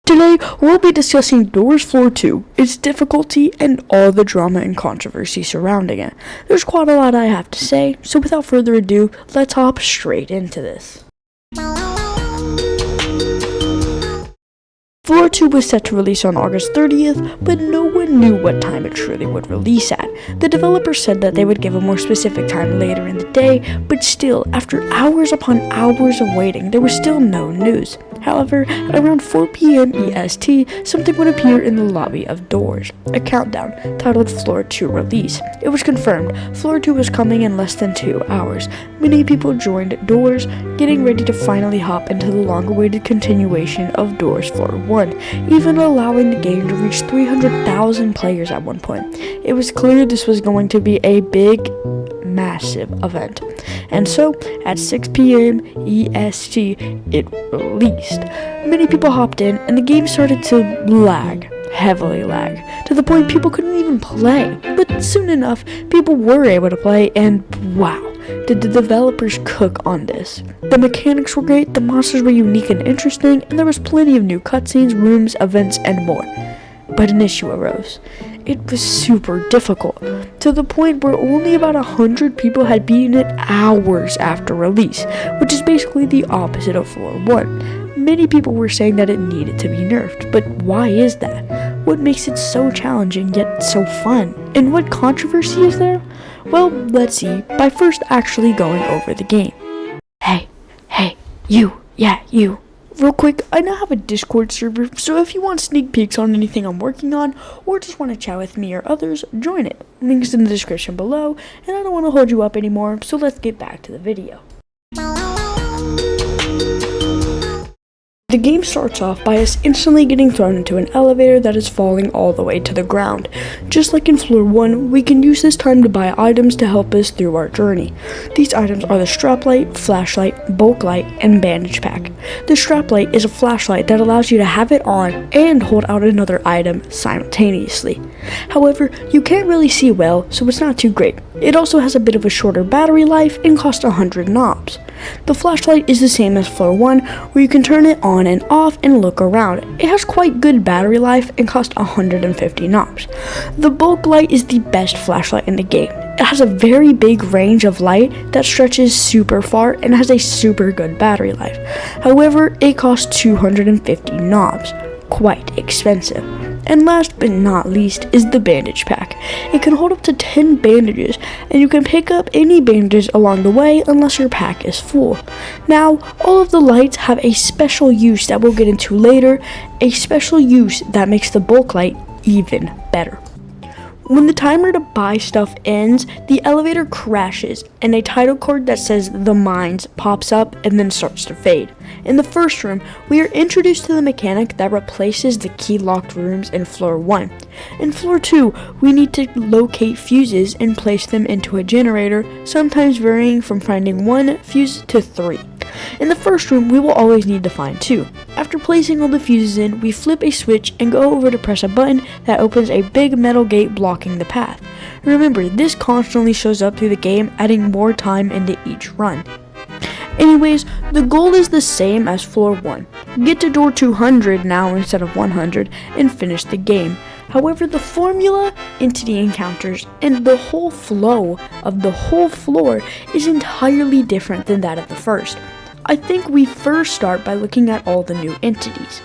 Today, we'll be discussing Doors Floor 2, its difficulty, and all the drama and controversy surrounding it. There's quite a lot I have to say, so without further ado, let's hop straight into this. Floor 2 was set to release on August 30th, but no one knew what time it truly would release at. The developers said that they would give a more specific time later in the day, but still, after hours upon hours of waiting, there was still no news. However, at around 4 p.m. EST, something would appear in the lobby of Doors, a countdown titled Floor 2 Release. It was confirmed Floor 2 was coming in less than 2 hours. Many people joined Doors, getting ready to finally hop into the long-awaited continuation of Doors Floor 1, even allowing the game to reach 300,000 players at one point. It was clear this was going to be a big, massive event. And so, at 6 p.m. EST, it released. Many people hopped in, and the game started to heavily lag, to the point people couldn't even play. But soon enough, people were able to play, and wow, did the developers cook on this. The mechanics were great, the monsters were unique and interesting, and there was plenty of new cutscenes, rooms, events, and more. But an issue arose. It was super difficult, to the point where only about 100 people had beaten it hours after release, which is basically the opposite of Floor 1. Many people were saying that it needed to be nerfed, but why is that? What makes it so challenging yet so fun? And what controversy is there? Well, let's see, by first actually going over the game. Hey, you. Real quick, I now have a Discord server, so if you want sneak peeks on anything I'm working on, or just want to chat with me or others, join it. Links in the description below, and I don't want to hold you up anymore, so let's get back to the video. The game starts off by us instantly getting thrown into an elevator that is falling all the way to the ground. Just like in Floor 1, we can use this time to buy items to help us through our journey. These items are the strap light, flashlight, bulk light, and bandage pack. The strap light is a flashlight that allows you to have it on and hold out another item simultaneously. However, you can't really see well, so it's not too great. It also has a bit of a shorter battery life and costs 100 knobs. The flashlight is the same as Floor 1, where you can turn it on and off and look around. It has quite good battery life and costs 150 knobs. The bulk light is the best flashlight in the game. It has a very big range of light that stretches super far and has a super good battery life. However, it costs 250 knobs. Quite expensive. And last but not least is the bandage pack. It can hold up to 10 bandages, and you can pick up any bandages along the way unless your pack is full. Now, all of the lights have a special use that we'll get into later, a special use that makes the bulk light even better. When the timer to buy stuff ends, the elevator crashes, and a title card that says The Mines pops up and then starts to fade. In the first room, we are introduced to the mechanic that replaces the key-locked rooms in Floor 1. In Floor 2, we need to locate fuses and place them into a generator, sometimes varying from finding 1 fuse to 3. In the first room, we will always need to find 2. After placing all the fuses in, we flip a switch and go over to press a button that opens a big metal gate blocking the path. Remember, this constantly shows up through the game, adding more time into each run. Anyways, the goal is the same as Floor 1. Get to door 200 now instead of 100 and finish the game. However, the formula, entity encounters, and the whole flow of the whole floor is entirely different than that of the first. I think we first start by looking at all the new entities.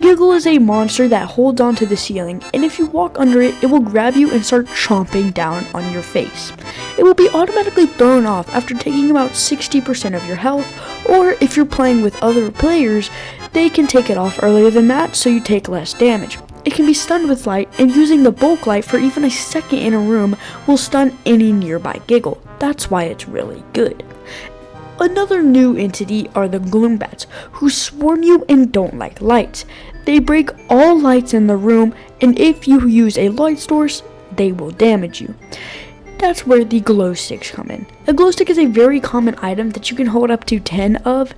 Giggle is a monster that holds onto the ceiling, and if you walk under it, it will grab you and start chomping down on your face. It will be automatically thrown off after taking about 60% of your health, or if you're playing with other players, they can take it off earlier than that so you take less damage. It can be stunned with light, and using the bulk light for even a second in a room will stun any nearby Giggle. That's why it's really good. Another new entity are the Gloombats, who swarm you and don't like lights. They break all lights in the room, and if you use a light source, they will damage you. That's where the glow sticks come in. A glow stick is a very common item that you can hold up to 10 of,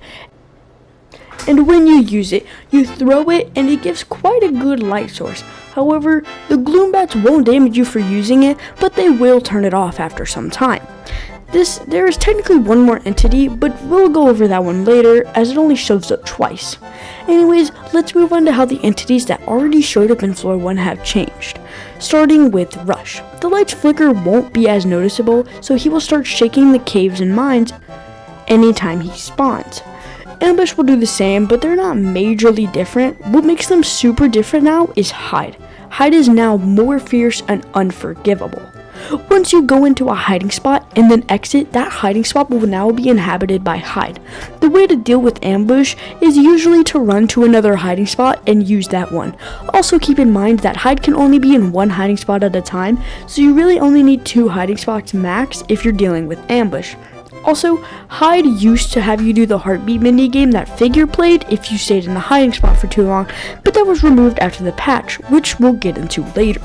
and when you use it, you throw it and it gives quite a good light source. However, the Gloombats won't damage you for using it, but they will turn it off after some time. There is technically one more entity, but we'll go over that one later as it only shows up twice. Anyways, let's move on to how the entities that already showed up in floor 1 have changed. Starting with Rush. The light's flicker won't be as noticeable, so he will start shaking the caves and mines anytime he spawns. Ambush will do the same, but they're not majorly different. What makes them super different now is Hide. Hide is now more fierce and unforgivable. Once you go into a hiding spot and then exit, that hiding spot will now be inhabited by Hide. The way to deal with Ambush is usually to run to another hiding spot and use that one. Also keep in mind that Hide can only be in one hiding spot at a time, so you really only need 2 hiding spots max if you're dealing with Ambush. Also, Hide used to have you do the heartbeat minigame that Figure played if you stayed in the hiding spot for too long, but that was removed after the patch, which we'll get into later.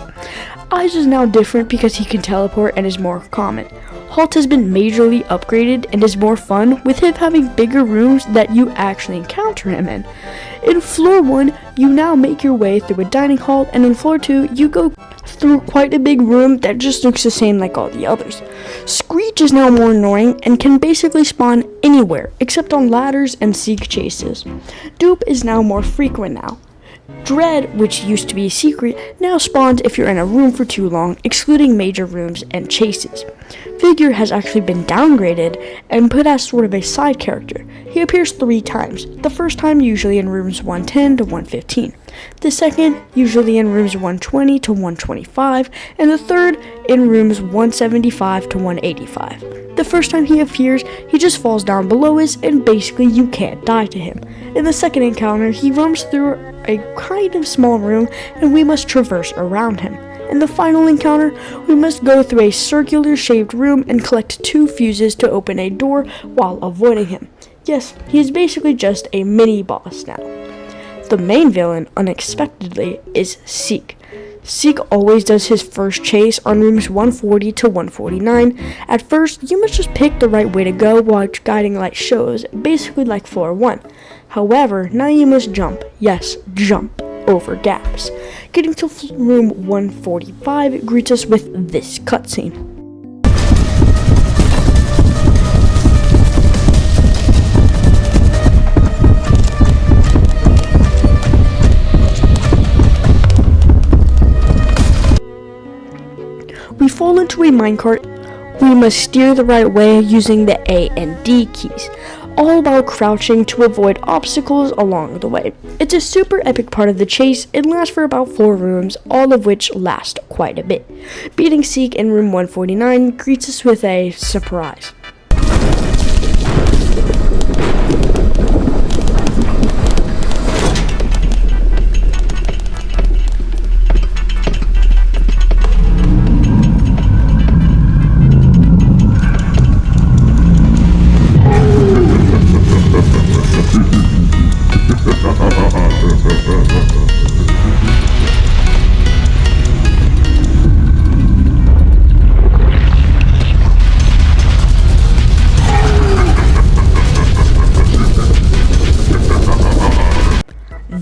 Eyes is now different because he can teleport and is more common. Halt has been majorly upgraded and is more fun, with him having bigger rooms that you actually encounter him in. In floor 1, you now make your way through a dining hall, and in floor 2, you go through quite a big room that just looks the same like all the others. Screech is now more annoying and can basically spawn anywhere except on ladders and seek chases. Dupe is now more frequent now. Dread, which used to be a secret, now spawns if you're in a room for too long, excluding major rooms and chases. Figure has actually been downgraded and put as sort of a side character. He appears 3 times, the first time usually in rooms 110 to 115, the second usually in rooms 120 to 125, and the third in rooms 175 to 185. The first time he appears, he just falls down below us and basically you can't die to him. In the second encounter, he roams through a kind of small room and we must traverse around him. In the final encounter, we must go through a circular shaped room and collect 2 fuses to open a door while avoiding him. Yes, he is basically just a mini boss now. The main villain, unexpectedly, is Seek. Seek always does his first chase on rooms 140 to 149. At first, you must just pick the right way to go while guiding light shows, basically like floor 1. However, now you must jump, yes, jump, over gaps. Getting to room 145 greets us with this cutscene. We fall into a minecart. We must steer the right way using the A and D keys, all while crouching to avoid obstacles along the way. It's a super epic part of the chase. It lasts for about 4 rooms, all of which last quite a bit. Beating Seek in room 149 greets us with a surprise.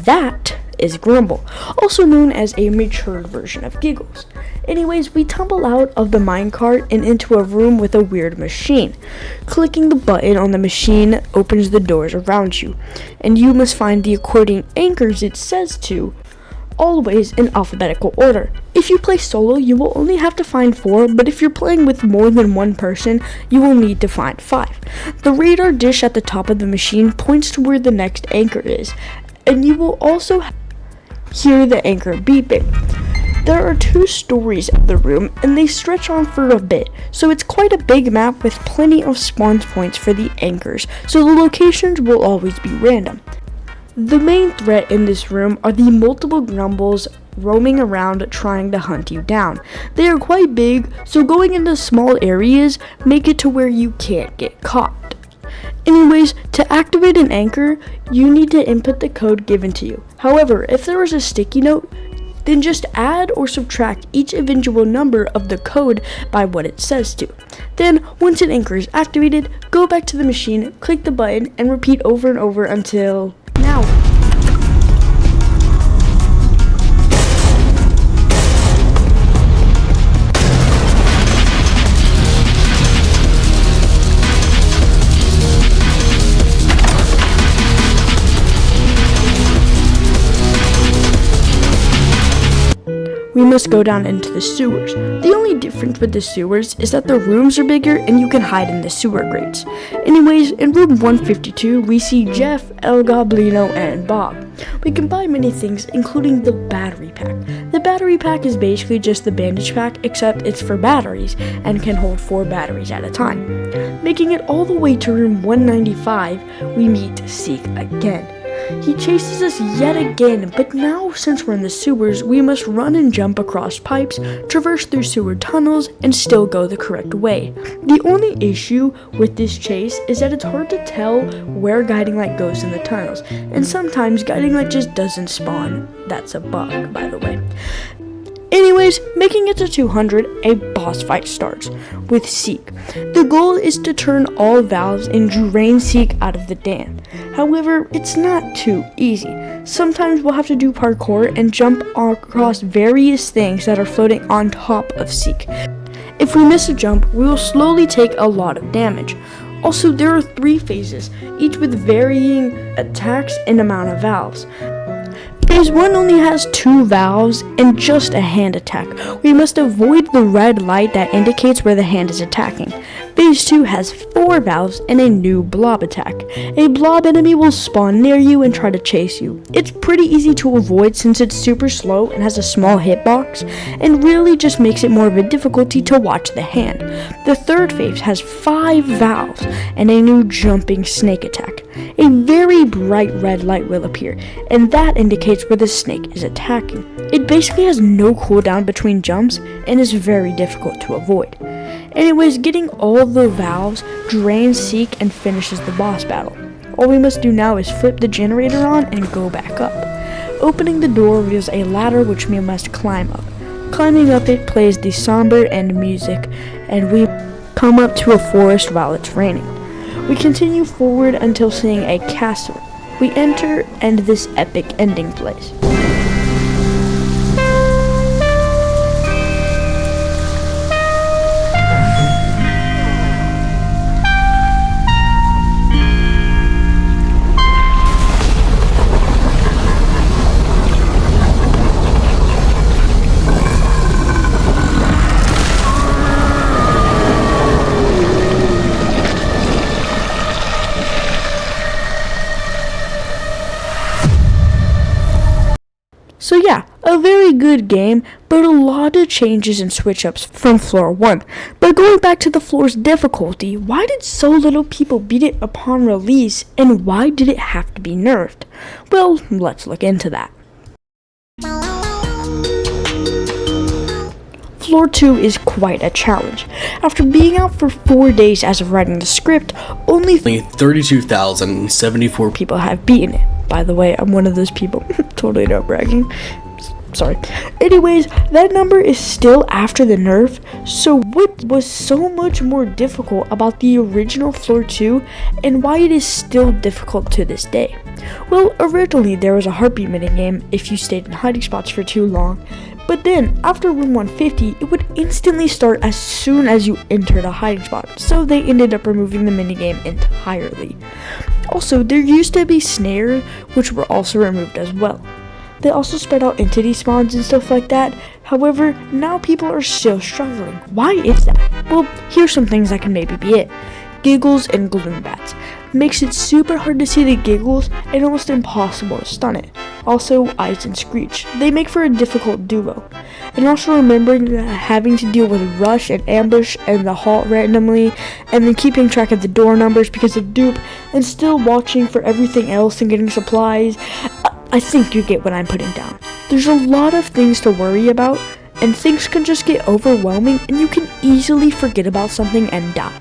That is Grumble, also known as a matured version of Giggles. Anyways, we tumble out of the minecart and into a room with a weird machine. Clicking the button on the machine opens the doors around you, and you must find the according anchors it says to, always in alphabetical order. If you play solo, you will only have to find 4, but if you're playing with more than one person, you will need to find 5. The radar dish at the top of the machine points to where the next anchor is, and you will also hear the anchor beeping. There are 2 stories of the room, and they stretch on for a bit, so it's quite a big map with plenty of spawn points for the anchors, so the locations will always be random. The main threat in this room are the multiple grumbles roaming around trying to hunt you down. They are quite big, so going into small areas make it to where you can't get caught. Anyways, to activate an anchor, you need to input the code given to you. However, if there is a sticky note, then just add or subtract each individual number of the code by what it says to. Then, once an anchor is activated, go back to the machine, click the button, and repeat over and over until now. we must go down into the sewers. The only difference with the sewers is that the rooms are bigger and you can hide in the sewer grates. Anyways, in room 152, we see Jeff, El Goblino, and Bob. We can buy many things, including the battery pack. The battery pack is basically just the bandage pack, except it's for batteries and can hold 4 batteries at a time. Making it all the way to room 195, we meet Seek again. He chases us yet again, but now since we're in the sewers, we must run and jump across pipes, traverse through sewer tunnels, and still go the correct way. The only issue with this chase is that it's hard to tell where guiding light goes in the tunnels, and sometimes guiding light just doesn't spawn. That's a bug, by the way. Anyways, making it to 200, a boss fight starts with Seek. The goal is to turn all valves and drain Seek out of the dam. However, it's not too easy. Sometimes we'll have to do parkour and jump across various things that are floating on top of Seek. If we miss a jump, we will slowly take a lot of damage. Also, there are 3 phases, each with varying attacks and amount of valves. Phase 1 only has 2 valves and just a hand attack. We must avoid the red light that indicates where the hand is attacking. Phase 2 has 4 valves and a new blob attack. A blob enemy will spawn near you and try to chase you. It's pretty easy to avoid since it's super slow and has a small hitbox, and really just makes it more of a difficulty to watch the hand. The third phase has 5 valves and a new jumping snake attack. A very bright red light will appear, and that indicates where the snake is attacking. It basically has no cooldown between jumps and is very difficult to avoid. Anyways, getting all the valves drains Seek and finishes the boss battle. All we must do now is flip the generator on and go back up. Opening the door reveals a ladder which we must climb up. Climbing up it plays the somber end music, and we come up to a forest while it's raining. We continue forward until seeing a castle. We enter, and this epic ending plays. So yeah, a very good game, but a lot of changes and switch-ups from floor 1. But going back to the floor's difficulty, why did so little people beat it upon release, and why did it have to be nerfed? Well, let's look into that. Floor 2 is quite a challenge. After being out for 4 days as of writing the script, only 32,074 people have beaten it. By the way, I'm one of those people. Totally not bragging. Sorry. Anyways, that number is still after the nerf, so what was so much more difficult about the original Floor 2 and why it is still difficult to this day? Well, originally there was a heartbeat minigame if you stayed in hiding spots for too long, but then after room 150, it would instantly start as soon as you entered a hiding spot, so they ended up removing the minigame entirely. Also, there used to be snares, which were also removed as well. They also spread out entity spawns and stuff like that. However, now people are still struggling. Why is that? Well, here's some things that can maybe be it. Giggles and gloom bats. Makes it super hard to see the giggles and almost impossible to stun it. Also, Ice and Screech. They make for a difficult duo. And also remembering that having to deal with rush and ambush and the halt randomly, and then keeping track of the door numbers because of dupe, and still watching for everything else and getting supplies. I think you get what I'm putting down. There's a lot of things to worry about, and things can just get overwhelming and you can easily forget about something and die.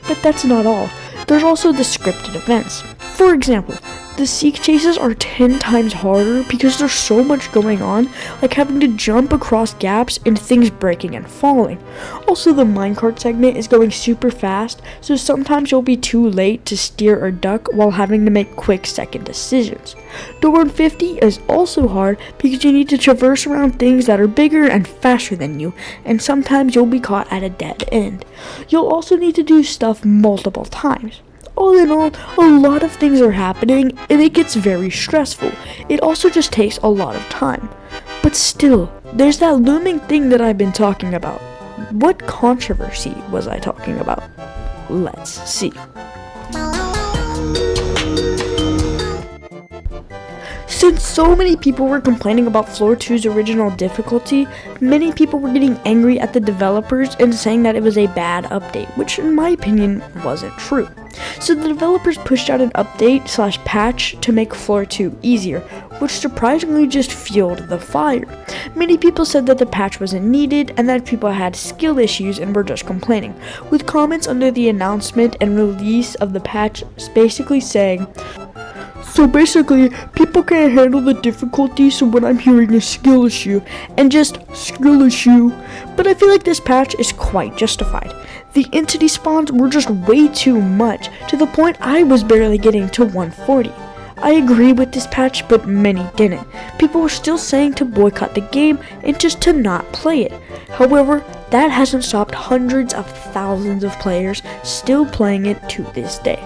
But that's not all. There's also the scripted events. For example, the Seek chases are 10 times harder because there's so much going on, like having to jump across gaps and things breaking and falling. Also, the minecart segment is going super fast, so sometimes you'll be too late to steer or duck while having to make quick second decisions. Door 150 is also hard because you need to traverse around things that are bigger and faster than you, and sometimes you'll be caught at a dead end. You'll also need to do stuff multiple times. All in all, a lot of things are happening and it gets very stressful. It also just takes a lot of time. But But still, there's that looming thing that I've been talking about. What controversy was I talking about? Let's see. Since so many people were complaining about Floor 2's original difficulty, many people were getting angry at the developers and saying that it was a bad update, which in my opinion wasn't true. So the developers pushed out an update/patch to make Floor 2 easier, which surprisingly just fueled the fire. Many people said that the patch wasn't needed and that people had skill issues and were just complaining, with comments under the announcement and release of the patch basically saying, "So basically, people can't handle the difficulty, so when I'm hearing a skill issue, and just skill issue." But I feel like this patch is quite justified. The entity spawns were just way too much, to the point I was barely getting to 140. I agree with this patch, but many didn't. People were still saying to boycott the game and just to not play it. However, that hasn't stopped hundreds of thousands of players still playing it to this day.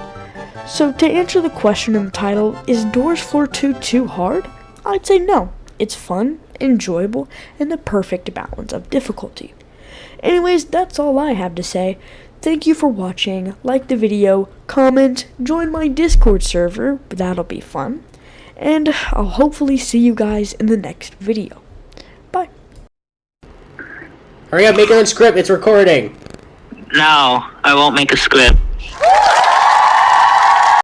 So to answer the question in the title, is Doors Floor 2 too hard? I'd say no. It's fun, enjoyable, and the perfect balance of difficulty. Anyways, that's all I have to say. Thank you for watching. Like the video, comment, join my Discord server, that'll be fun. And I'll hopefully see you guys in the next video. Bye. Hurry up, make your own script, it's recording. No, I won't make a script.